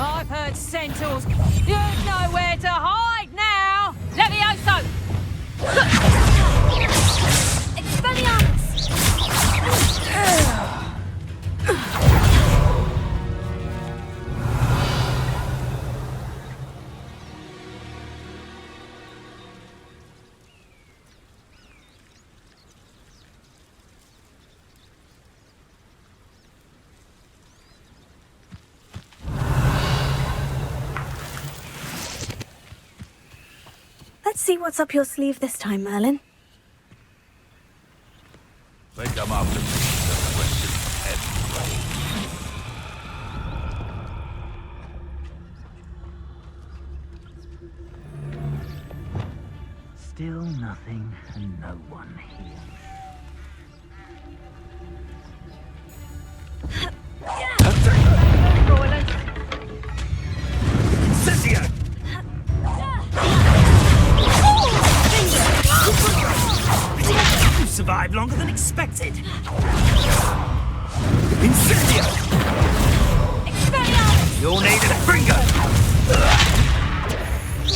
I've heard centaurs. You've nowhere to hide now! Levioso! Expelliarmus! Let's see what's up your sleeve this time, Merlin. Think I'm after the question anyway. Still nothing and no one here. Incendio! You survived longer than expected. Incendio! Expelliarmus! You'll need a finger!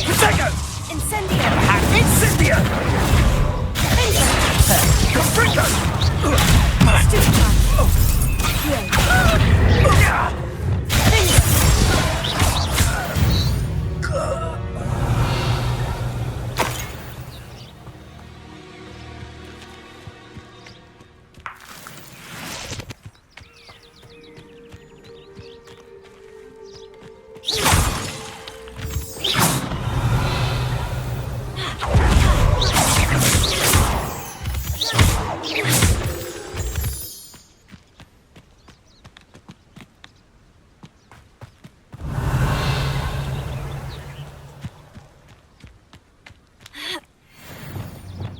Protego! Incendio! Incendio! Confringo!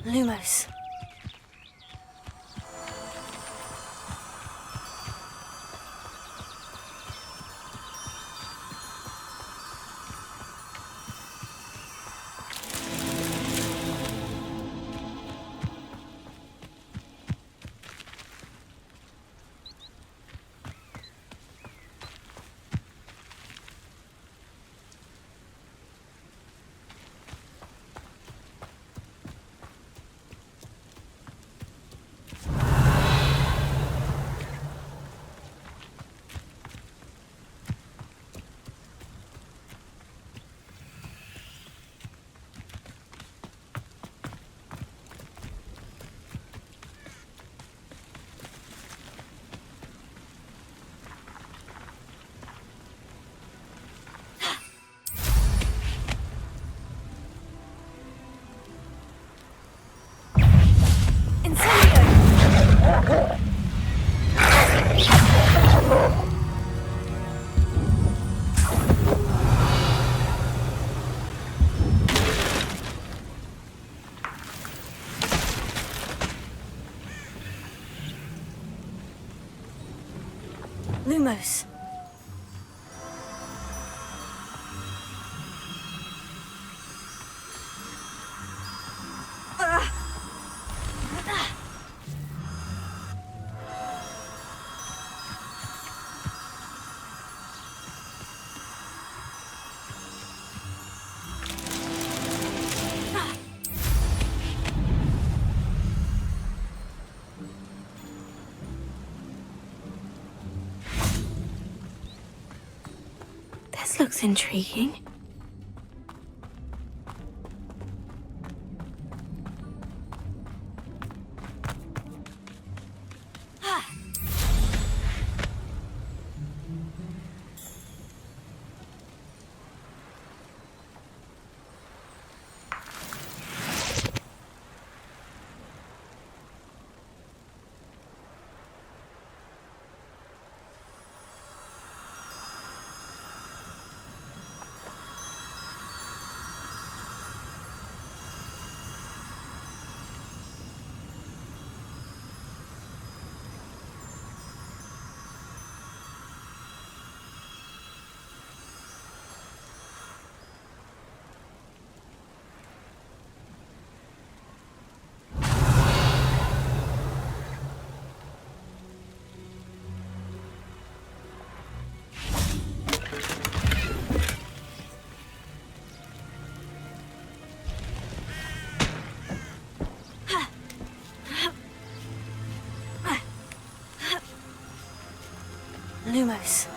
Lumos. Lumos. This looks intriguing. Lumos.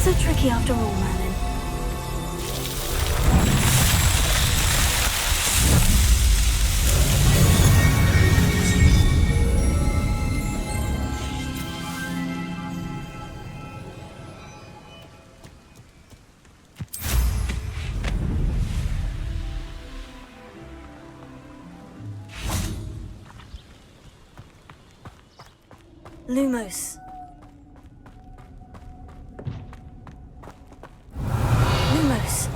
So tricky after all, Merlin. Lumos. Lumos.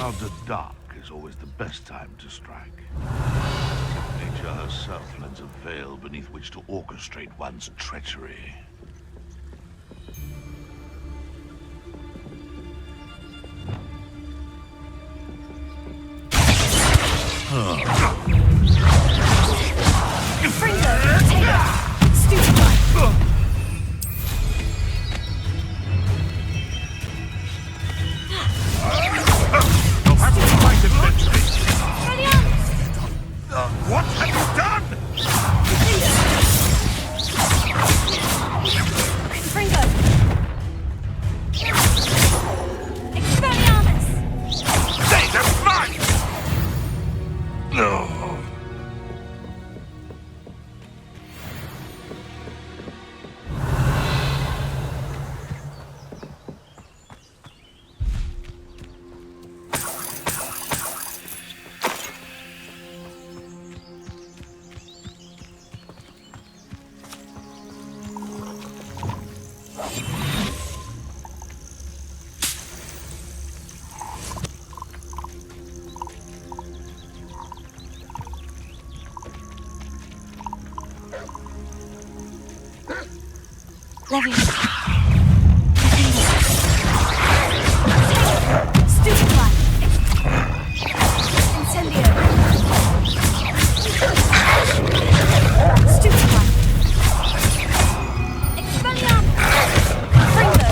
after dark is always the best time to strike. Nature herself lends a veil beneath which to orchestrate one's treachery. Fringo, take it! Stupid one! You'll have to fight eventually. Expelliarmus! What have you done? Fringo! Expelliarmus! They are mine! No. Levy. Stupid one. Incendio. Stupid one. Expelliarmus. Fringo.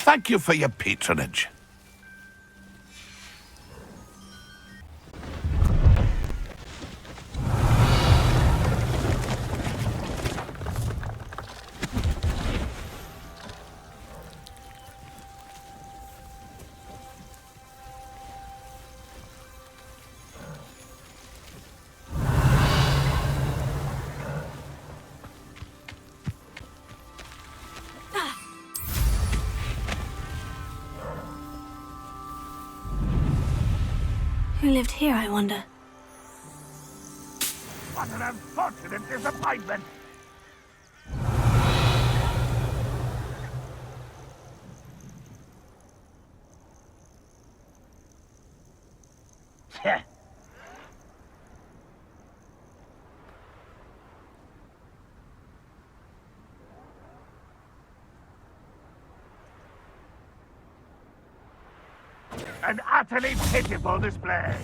Thank you for your patronage. Who lived here, I wonder? What an unfortunate disappointment! An utterly pitiful display.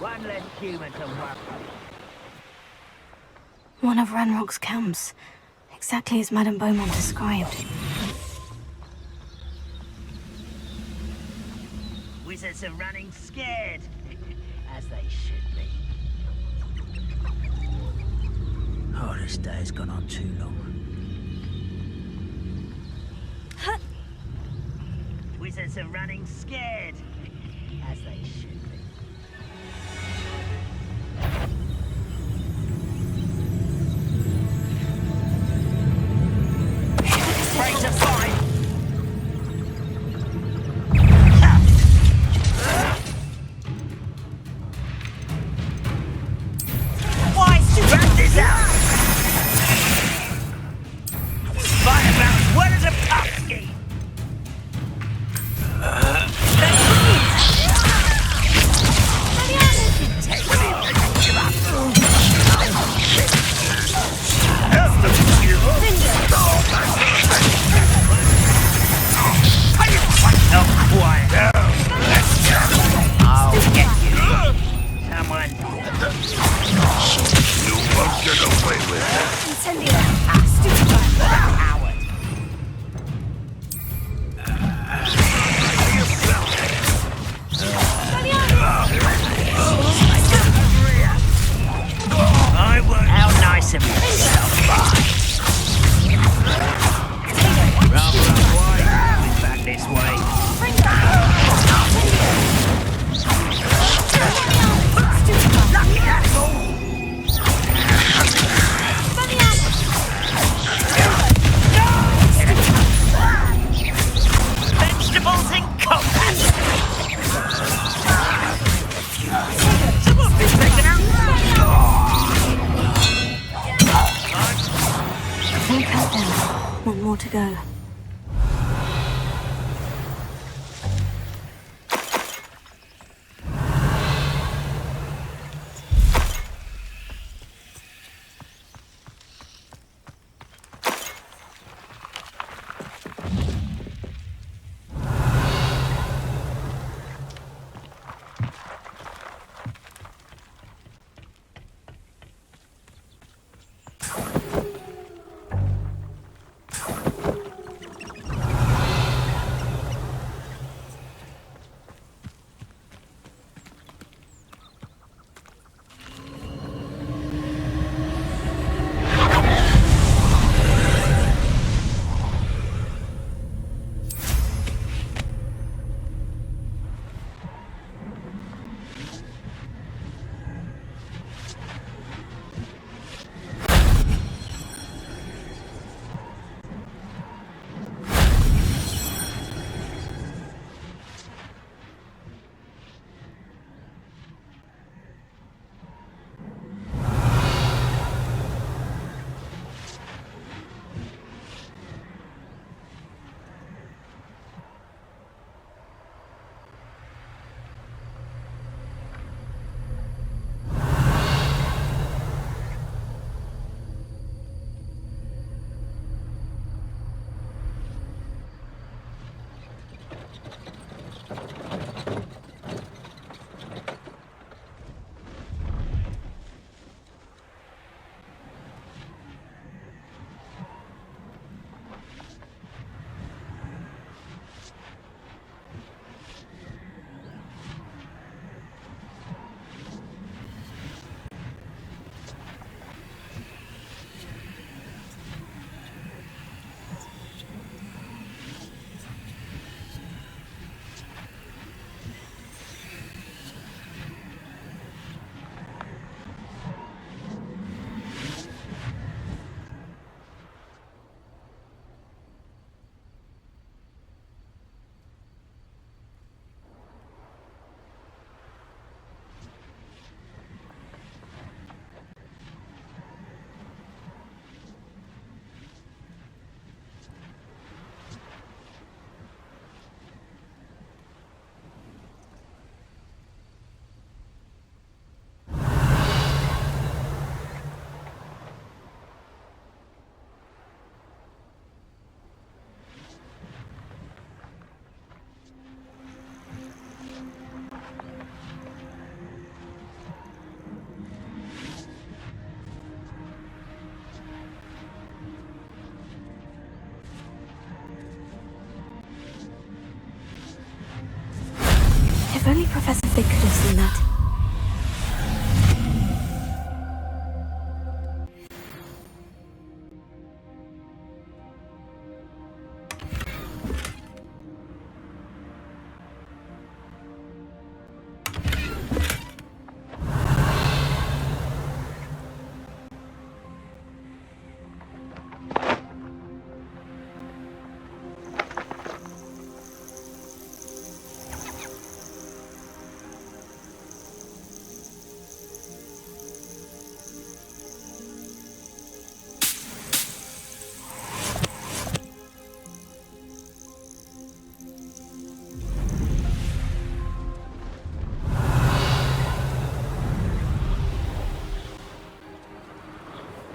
One less human to work. One of Ranrock's camps, exactly as Madame Beaumont described. Wizards are running scared, as they should be. Oh, this day's gone on too long. Wizards are running scared, as they should be. Break to fight! Why spread this out? Fire round, what is a pumpkin? One more to go. They could have seen that.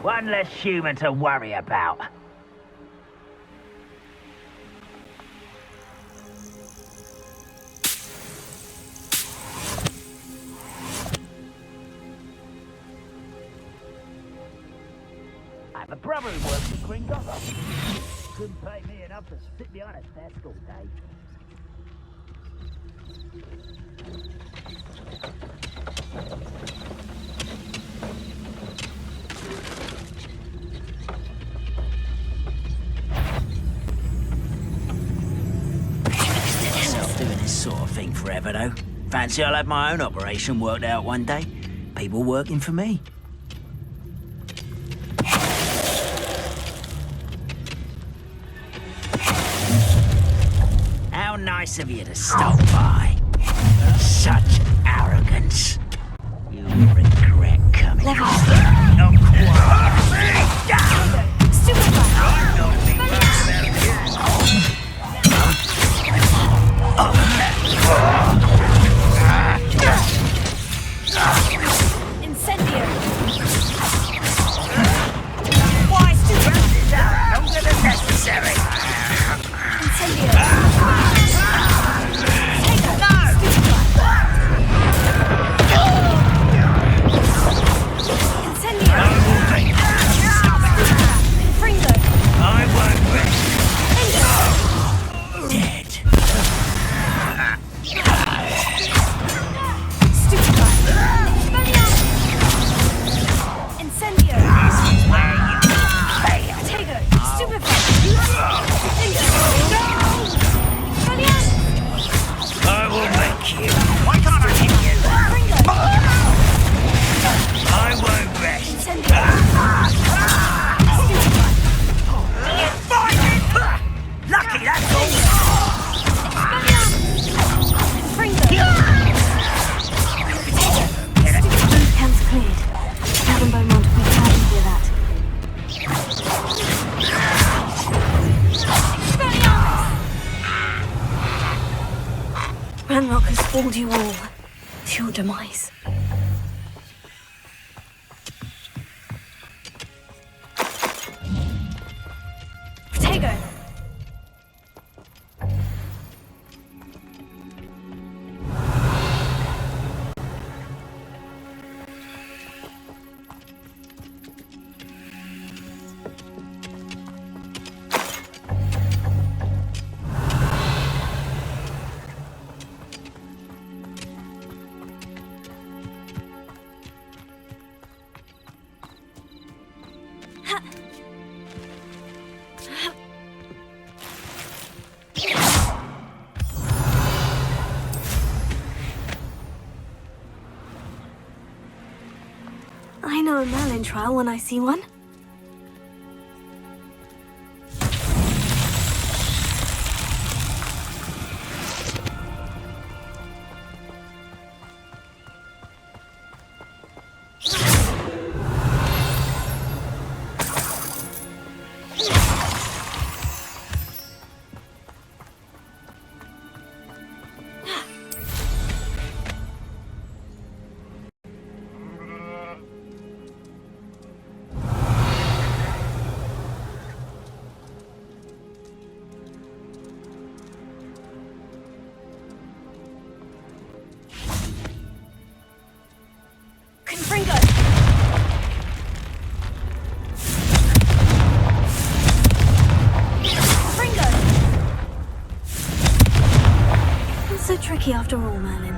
One less human to worry about. I have a brother who works at Groza. Couldn't pay me enough to sit behind a desk all day. Doing this sort of thing forever, though. Fancy I'll have my own operation worked out one day. People working for me. How nice of you to stop by. Such arrogance. You'll regret coming. Level. Not quite. Incendio. Why stupid? Longer than necessary. Incendio. Ranrock has fooled you all to your demise. Potato! I know a Merlin trial when I see one. So tricky after all, Merlin.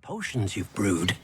potions you've brewed.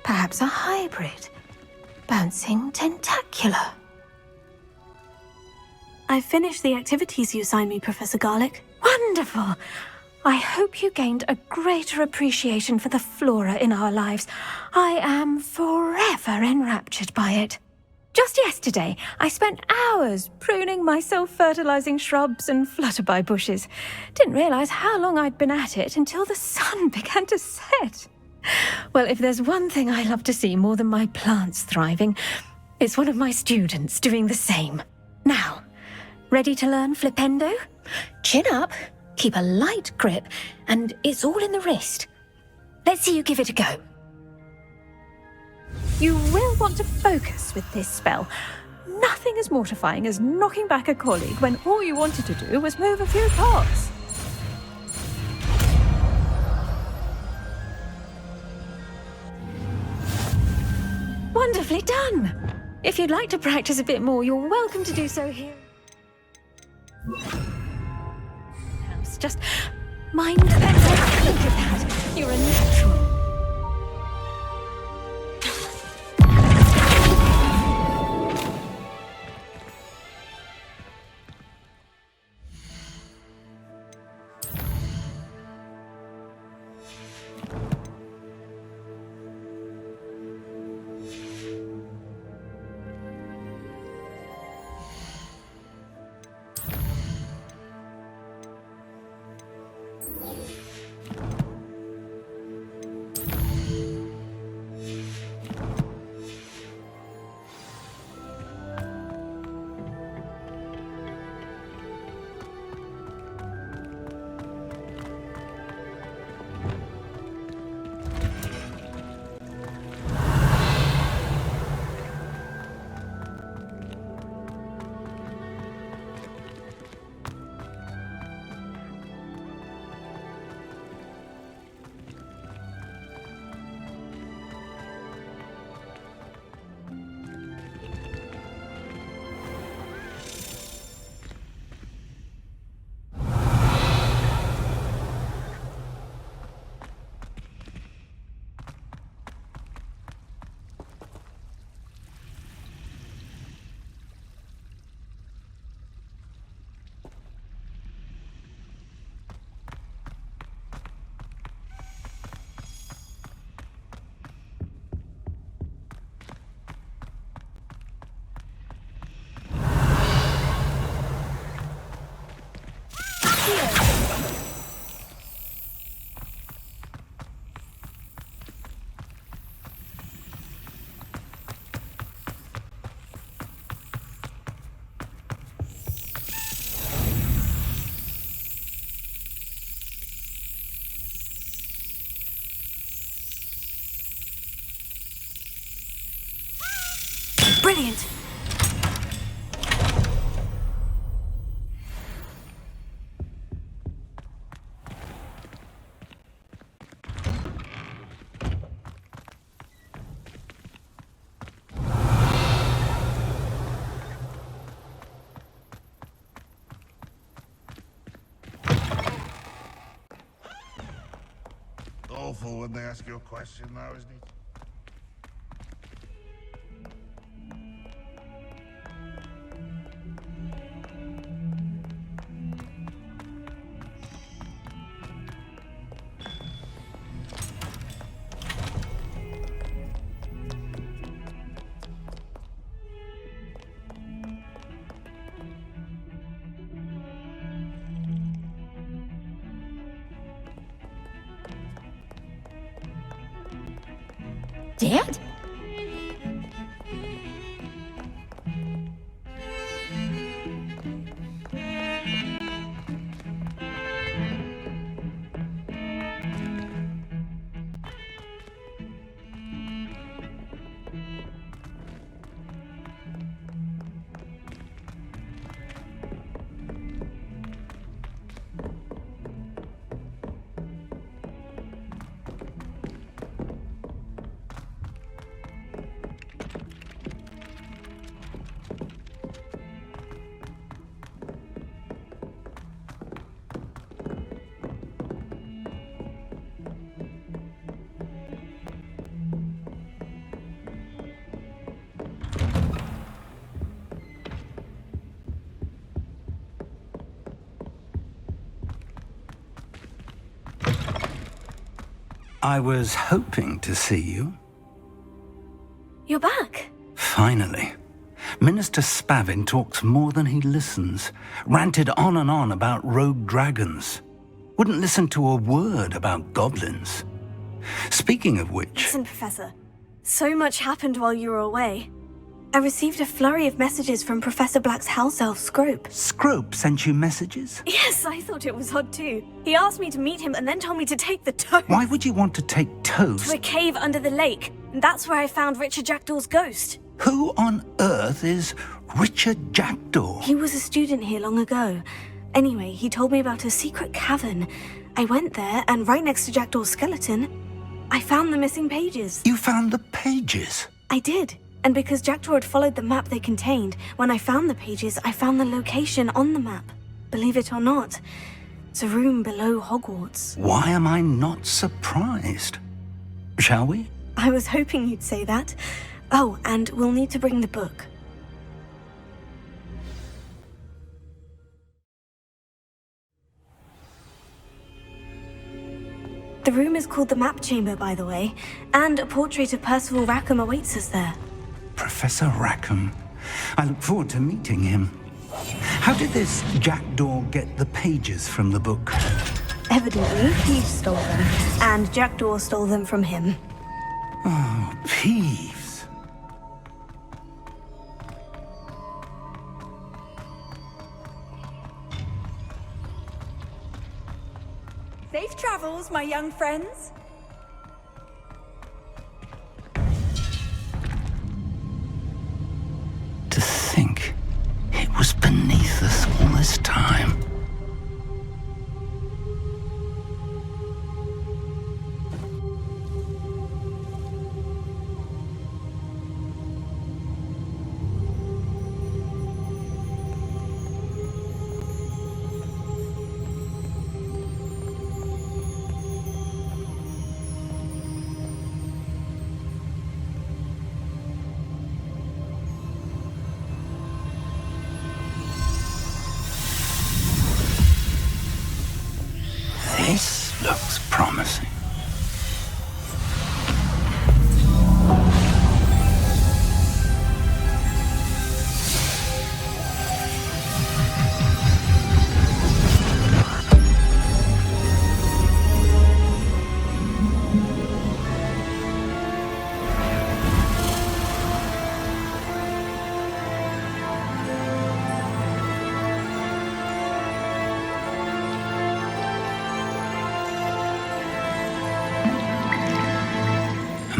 Perhaps a hybrid. Bouncing tentacular. I've finished the activities you assigned me, Professor Garlick. Wonderful! I hope you gained a greater appreciation for the flora in our lives. I am forever enraptured by it. Just yesterday, I spent hours pruning my self-fertilizing shrubs and flutterby bushes. Didn't realize how long I'd been at it until the sun began to set. Well, if there's one thing I love to see more than my plants thriving, it's one of my students doing the same. Now, ready to learn flipendo? Chin up, keep a light grip, and it's all in the wrist. Let's see you give it a go. You will want to focus with this spell. Nothing as mortifying as knocking back a colleague when all you wanted to do was move a few parts. Wonderfully done! If you'd like to practice a bit more, you're welcome to do so here. Just mind that. Look at that. You're a natural. Brilliant! Awful when they ask you a question now, isn't it? Dad? I was hoping to see you. You're back. Finally. Minister Spavin talks more than he listens. Ranted on and on about rogue dragons. Wouldn't listen to a word about goblins. Speaking of which... Listen, Professor. So much happened while you were away. I received a flurry of messages from Professor Black's house elf, Scrope. Scrope sent you messages? Yes, I thought it was odd too. He asked me to meet him and then told me to take the toad. Why would you want to take toads? To a cave under the lake. And that's where I found Richard Jackdaw's ghost. Who on earth is Richard Jackdaw? He was a student here long ago. Anyway, he told me about a secret cavern. I went there, and right next to Jackdaw's skeleton, I found the missing pages. You found the pages? I did. And because Jackdaw had followed the map they contained, when I found the pages, I found the location on the map. Believe it or not, it's a room below Hogwarts. Why am I not surprised? Shall we? I was hoping you'd say that. Oh, and we'll need to bring the book. The room is called the Map Chamber, by the way, and a portrait of Percival Rackham awaits us there. Professor Rackham. I look forward to meeting him. How did this Jackdaw get the pages from the book? Evidently, Peeves stole them, and Jackdaw stole them from him. Oh, Peeves. Safe travels, my young friends. To think it was beneath us all this time. This looks promising.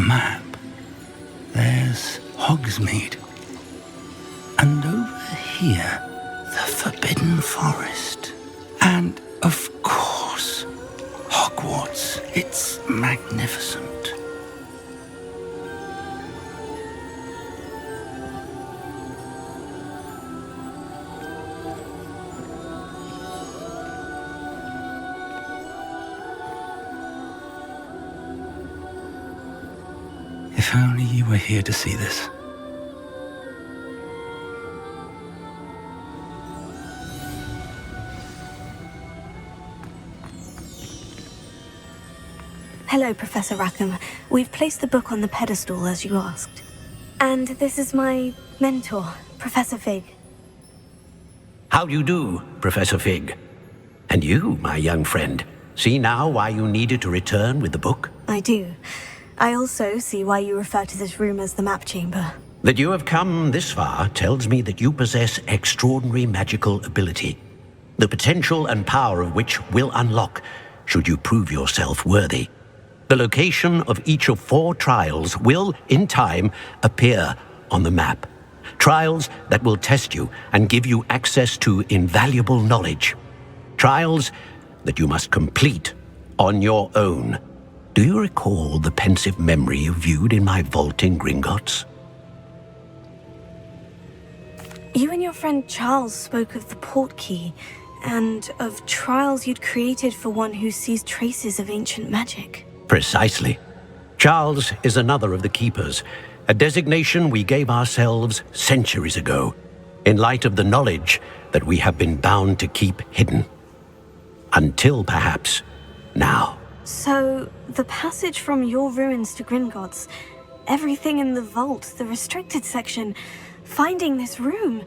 Map. There's Hogsmeade. And over here, the Forbidden Forest. And, of course, Hogwarts. It's magnificent. If only you were here to see this. Hello, Professor Rackham. We've placed the book on the pedestal as you asked. And this is my mentor, Professor Fig. How do you do, Professor Fig? And you, my young friend, see now why you needed to return with the book? I do. I also see why you refer to this room as the Map Chamber. That you have come this far tells me that you possess extraordinary magical ability, the potential and power of which will unlock should you prove yourself worthy. The location of each of 4 trials will, in time, appear on the map. Trials that will test you and give you access to invaluable knowledge. Trials that you must complete on your own. Do you recall the pensive memory you viewed in my vault in Gringotts? You and your friend Charles spoke of the portkey, and of trials you'd created for one who sees traces of ancient magic. Precisely. Charles is another of the Keepers, a designation we gave ourselves centuries ago, in light of the knowledge that we have been bound to keep hidden. Until perhaps now. So, the passage from your ruins to Gringotts, everything in the vault, the restricted section, finding this room,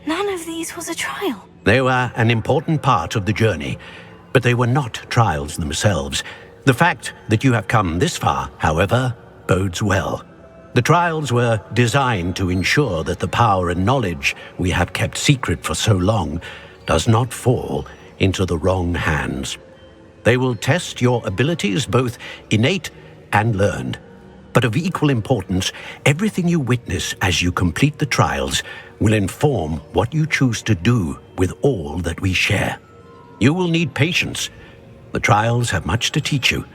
none of these was a trial. They were an important part of the journey, but they were not trials themselves. The fact that you have come this far, however, bodes well. The trials were designed to ensure that the power and knowledge we have kept secret for so long does not fall into the wrong hands. They will test your abilities, both innate and learned. But of equal importance, everything you witness as you complete the trials will inform what you choose to do with all that we share. You will need patience. The trials have much to teach you.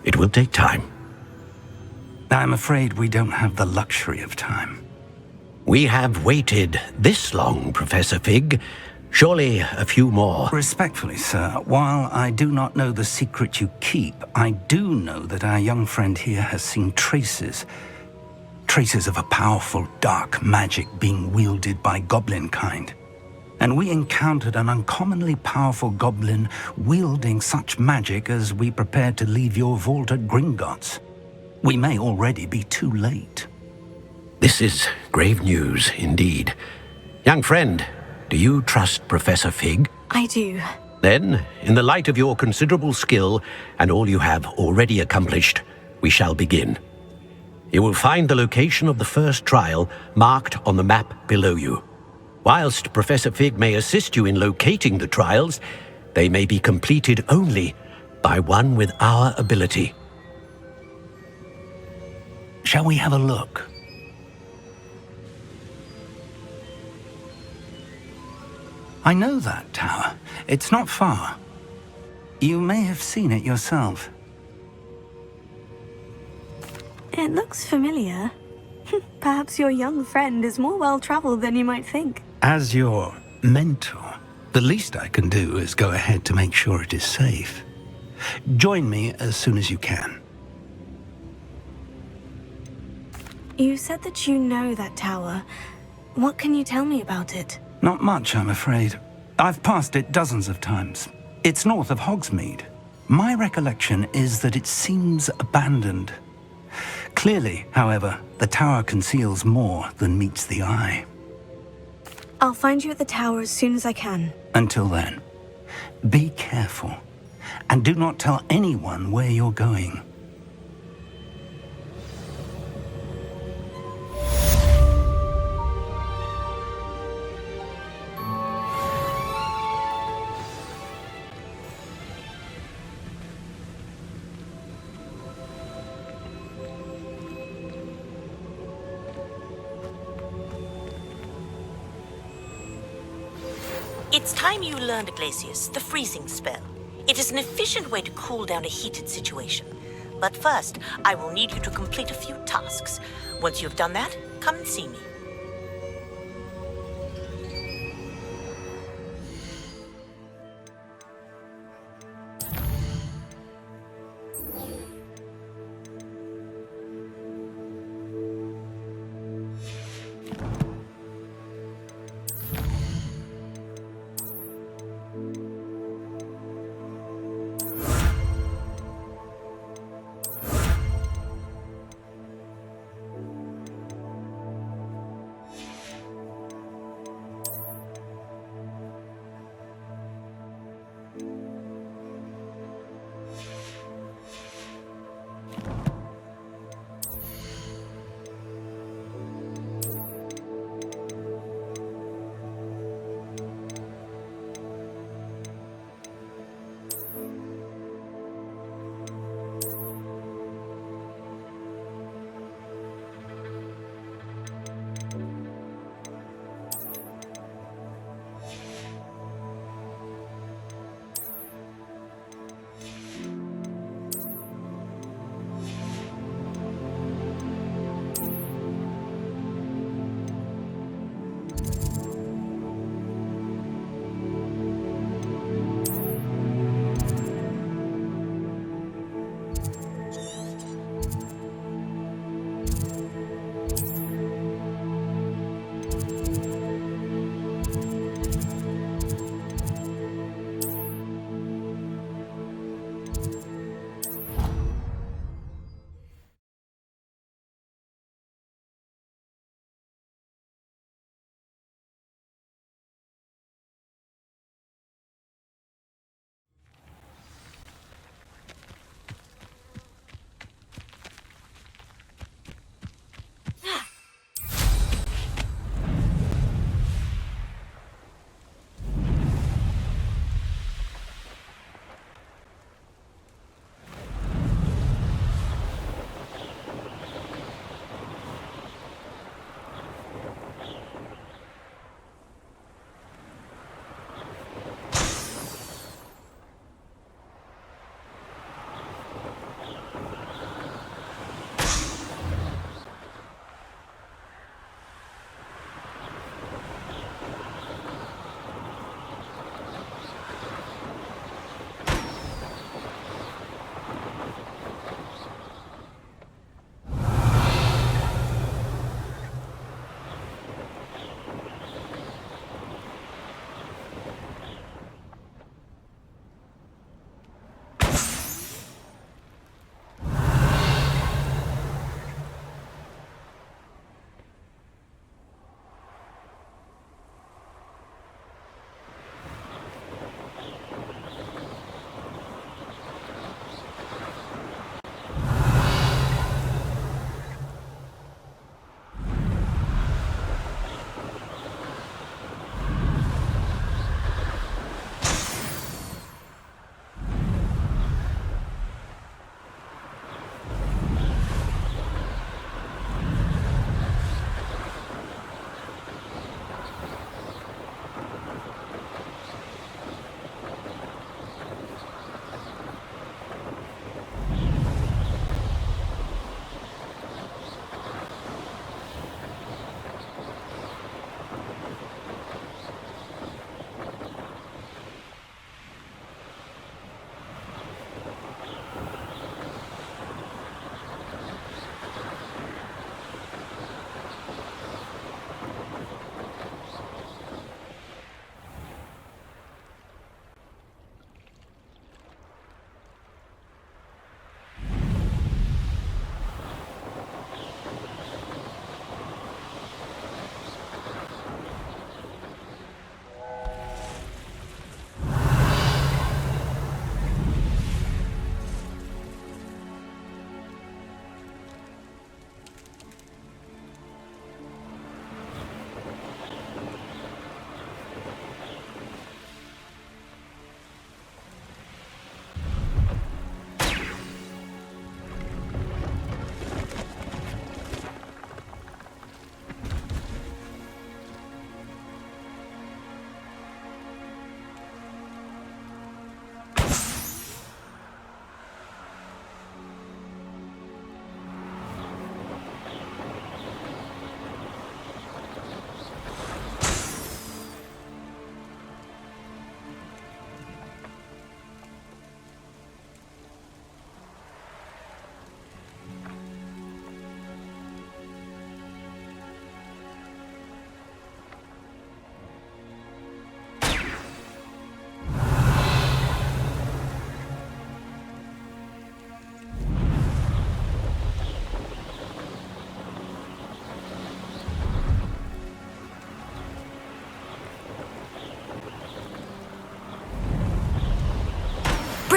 It will take time. I'm afraid we don't have the luxury of time. We have waited this long, Professor Fig. Surely a few more. Respectfully, sir, while I do not know the secret you keep, I do know that our young friend here has seen traces of a powerful dark magic being wielded by goblin kind. And we encountered an uncommonly powerful goblin wielding such magic as we prepared to leave your vault at Gringotts. We may already be too late. This is grave news indeed. Young friend, do you trust Professor Fig? I do. Then, in the light of your considerable skill and all you have already accomplished, we shall begin. You will find the location of the first trial marked on the map below you. Whilst Professor Fig may assist you in locating the trials, they may be completed only by one with our ability. Shall we have a look? I know that tower. It's not far. You may have seen it yourself. It looks familiar. Perhaps your young friend is more well-traveled than you might think. As your mentor, the least I can do is go ahead to make sure it is safe. Join me as soon as you can. You said that you know that tower. What can you tell me about it? Not much, I'm afraid. I've passed it dozens of times. It's north of Hogsmeade. My recollection is that it seems abandoned. Clearly, however, the tower conceals more than meets the eye. I'll find you at the tower as soon as I can. Until then, be careful, and do not tell anyone where you're going. It's time you learned, Glacius, the freezing spell. It is an efficient way to cool down a heated situation. But first, I will need you to complete a few tasks. Once you've done that, come and see me.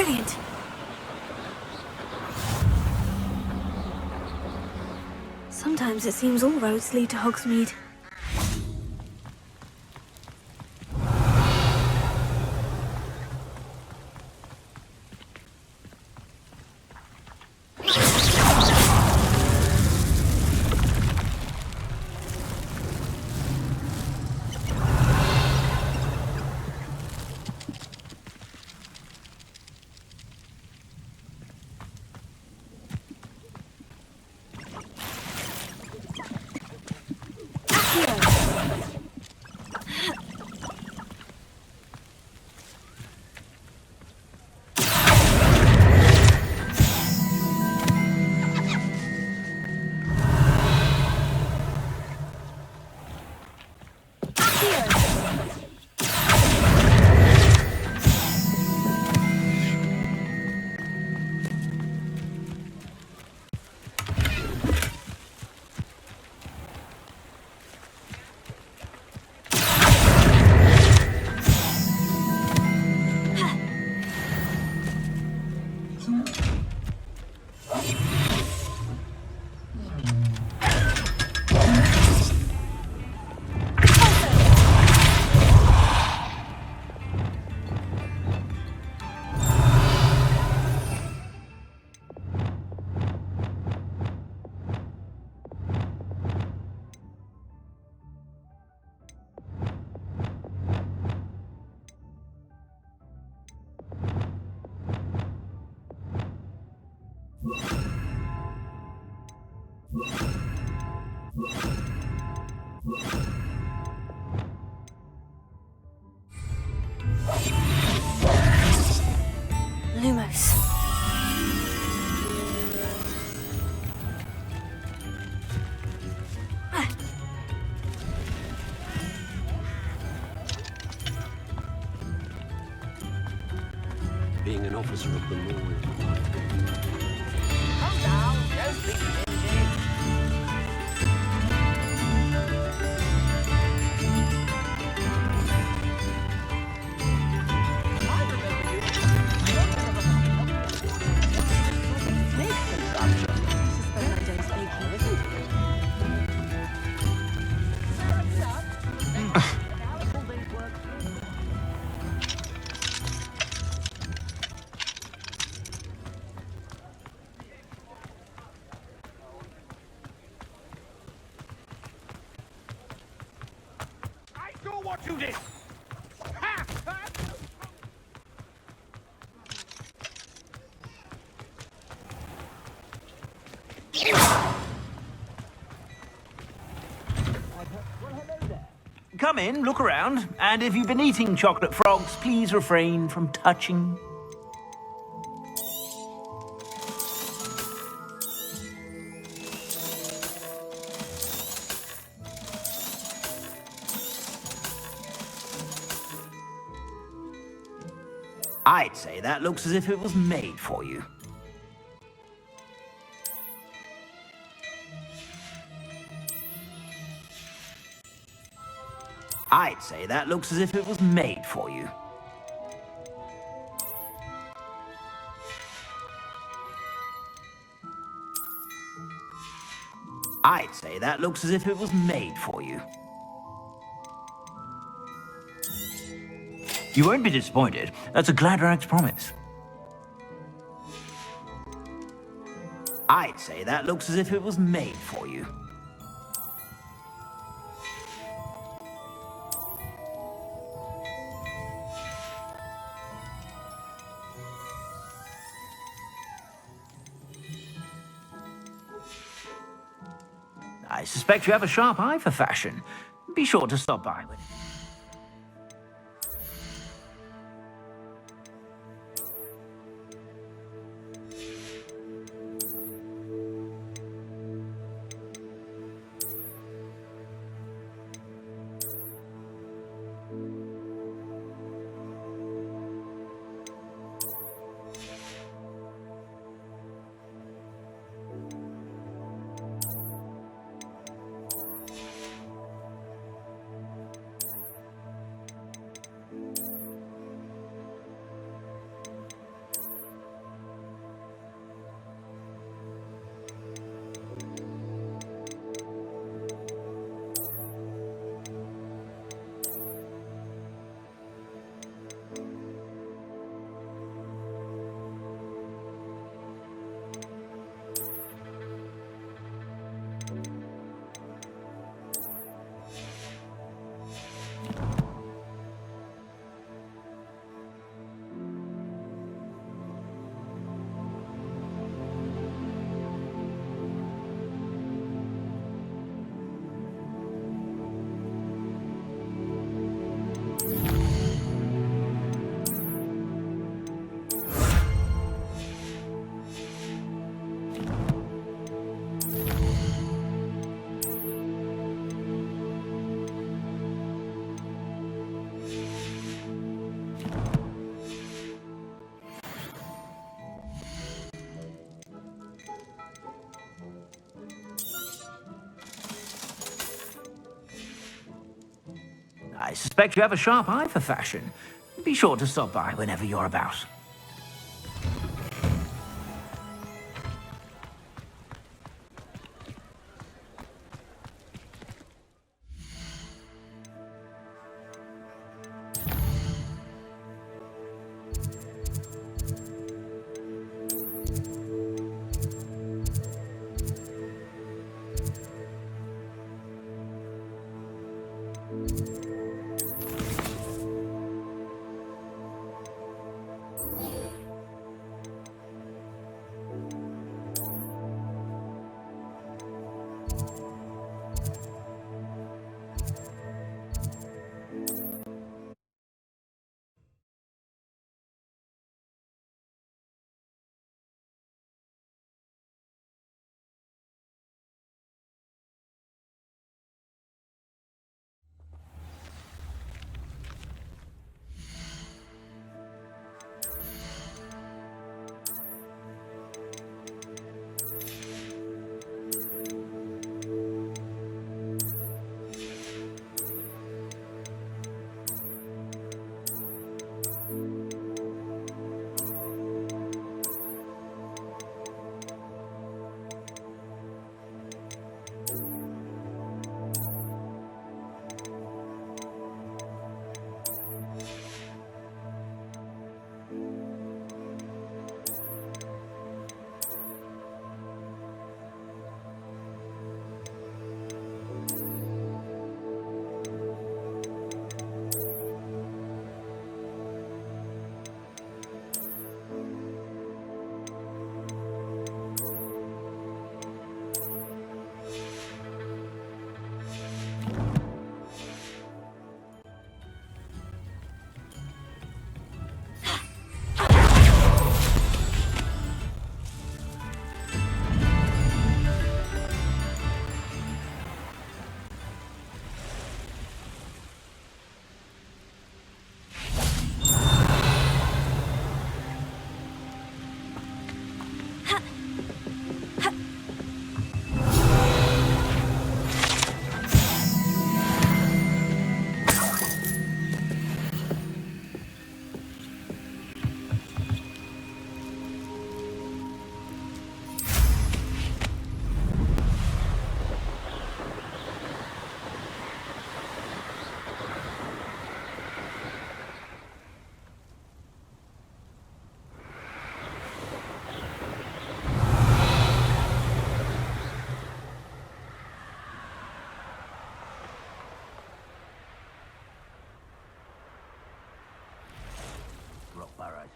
Brilliant. Sometimes it seems all roads lead to Hogsmeade. Lumos. Being an officer of the law. Calm down, don't be stingy. I remember you. I don't remember snake construction. This is the night I'm speaking, isn't it? How all these work. I saw what you did! Ha! Come in, look around, and if you've been eating chocolate frogs, please refrain from touching. I'd say that looks as if it was made for you. I'd say that looks as if it was made for you. I'd say that looks as if it was made for you. You won't be disappointed. That's a Gladrax promise. I'd say that looks as if it was made for you. I suspect you have a sharp eye for fashion. Be sure to stop by when... suspect you have a sharp eye for fashion. Be sure to stop by whenever you're about.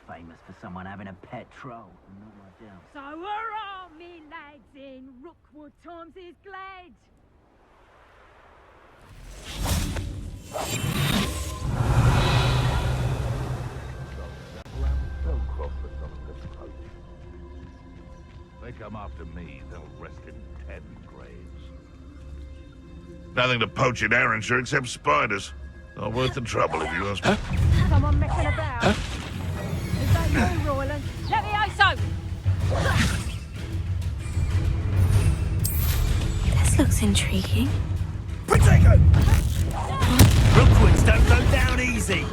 Famous for someone having a pet troll. So hurrah, me lads, in Rookwood times is glad. They come after me, they'll rest in 10 graves. Nothing to poach in Arrowshire except spiders. Not worth the trouble, if you ask me. Someone messing about. Is that you, Royland? Let me so. This looks intriguing. Potato! Rookwoods don't go down easy.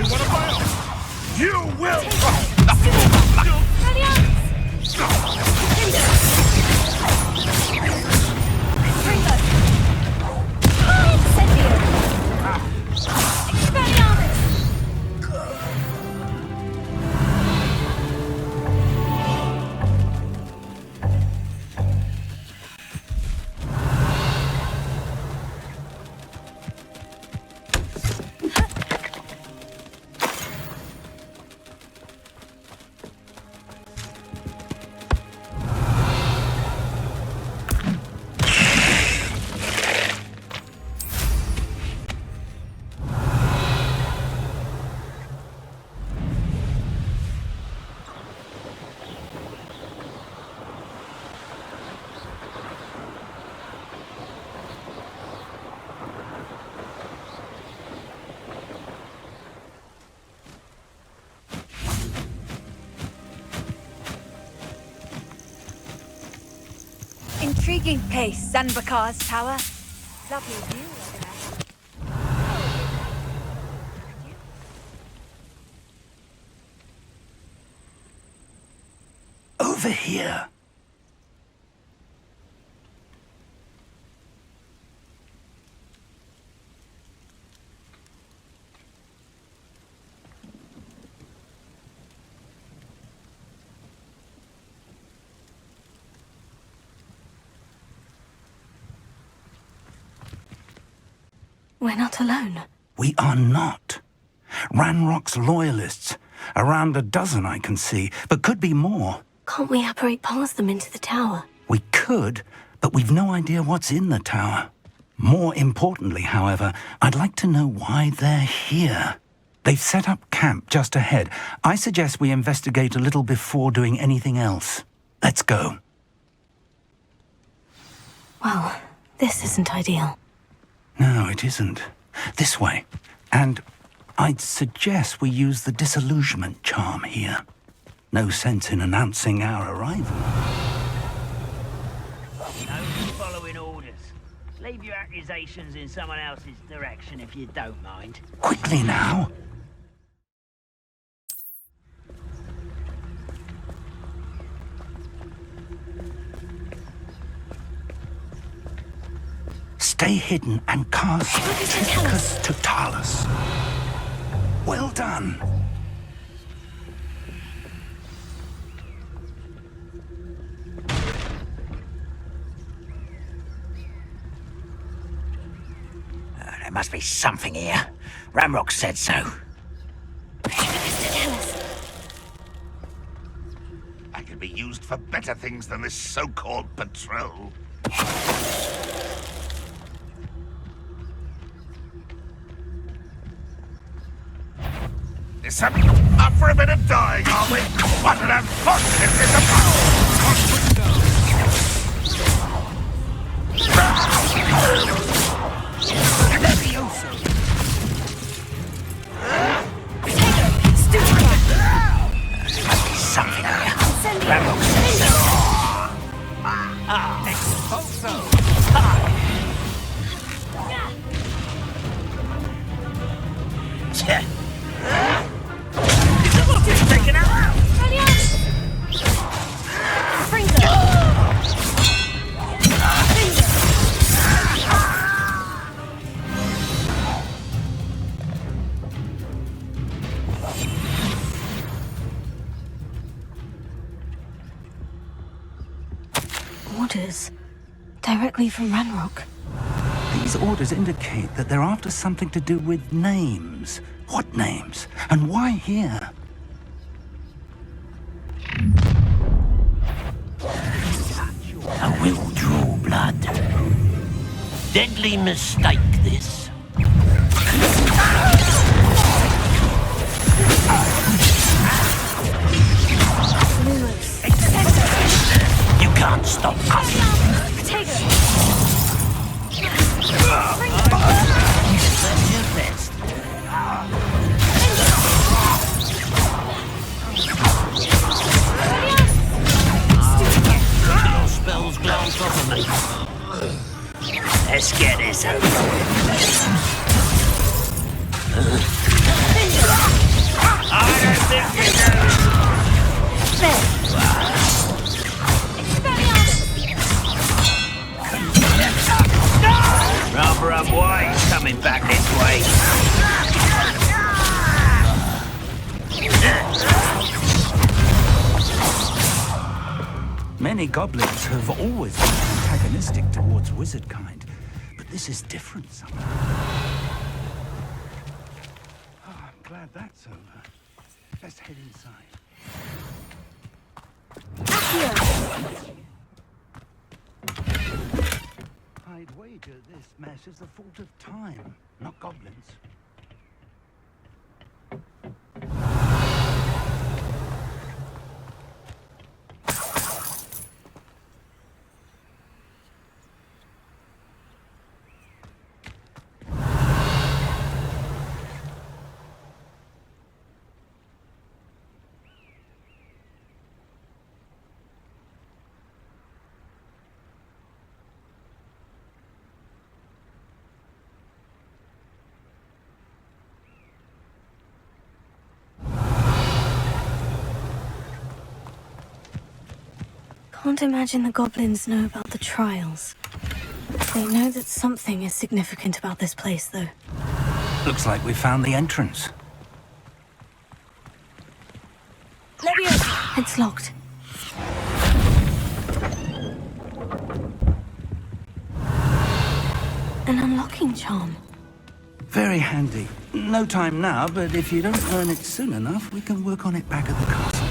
What about? You will! Intriguing place, Zanbakar's tower. Lovely view over there. Over here. We're not alone. We are not. Ranrock's loyalists. Around a dozen I can see, but could be more. Can't we apparate past them into the tower? We could, but we've no idea what's in the tower. More importantly, however, I'd like to know why they're here. They've set up camp just ahead. I suggest we investigate a little before doing anything else. Let's go. Well, this isn't ideal. No, it isn't. This way. And I'd suggest we use the disillusionment charm here. No sense in announcing our arrival. No following orders. Leave your accusations in someone else's direction if you don't mind. Quickly now. Stay hidden and cast Ticus Totalis. Well done. There must be something here. Ramrock said so. I could be used for better things than this so-called patrol. Listen, up for a bit of dying, are we? What an unfortunate Something here. Ramrock said so. Taken out. Orders. Directly from Ranrock. These orders indicate that they're after something to do with names. What names? And why here? I will draw blood. Deadly mistake, this. You can't stop us. That's your best. Your spells glance off of me. Let's get this over with. I don't think you do. Rather unwise coming back this way. Many goblins have always been antagonistic towards wizard kind, but this is different somehow. Oh, I'm glad that's over. Let's head inside. I'd wager this mess is the fault of time, not goblins. Can't imagine the goblins know about the trials. They know that something is significant about this place, though. Looks like we found the entrance. It's locked. An unlocking charm. Very handy. No time now, but if you don't learn it soon enough, we can work on it back at the castle.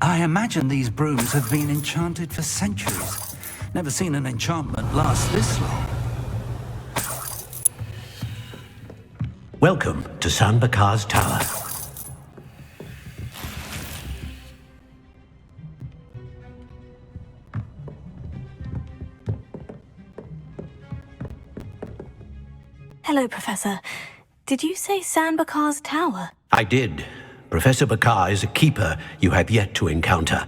I imagine these brooms have been enchanted for centuries. Never seen an enchantment last this long. Welcome to Sanbakar's Tower. Hello, Professor. Did you say Sanbakar's Tower? I did. Professor Bakar is a keeper you have yet to encounter.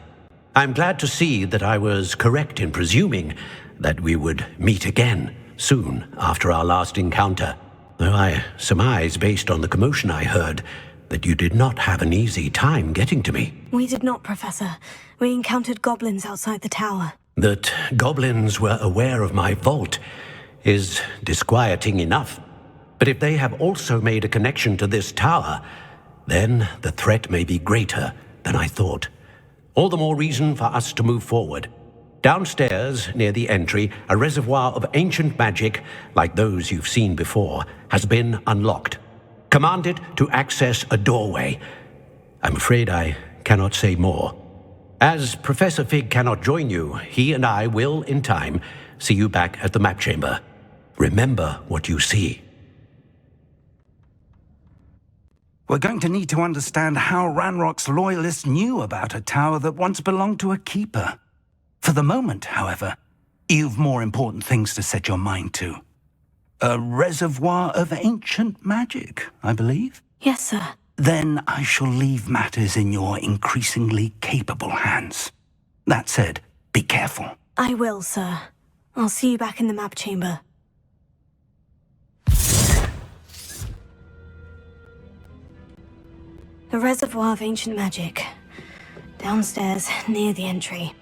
I'm glad to see that I was correct in presuming that we would meet again soon after our last encounter, though I surmise, based on the commotion I heard, that you did not have an easy time getting to me. We did not, Professor. We encountered goblins outside the tower. That goblins were aware of my vault is disquieting enough. But if they have also made a connection to this tower, then the threat may be greater than I thought. All the more reason for us to move forward. Downstairs, near the entry, a reservoir of ancient magic, like those you've seen before, has been unlocked. Command it to access a doorway. I'm afraid I cannot say more. As Professor Fig cannot join you, he and I will, in time, see you back at the map chamber. Remember what you see. We're going to need to understand how Ranrock's loyalists knew about a tower that once belonged to a keeper. For the moment, however, you've more important things to set your mind to. A reservoir of ancient magic, I believe? Yes, sir. Then I shall leave matters in your increasingly capable hands. That said, be careful. I will, sir. I'll see you back in the map chamber. A reservoir of ancient magic. Downstairs, near the entry.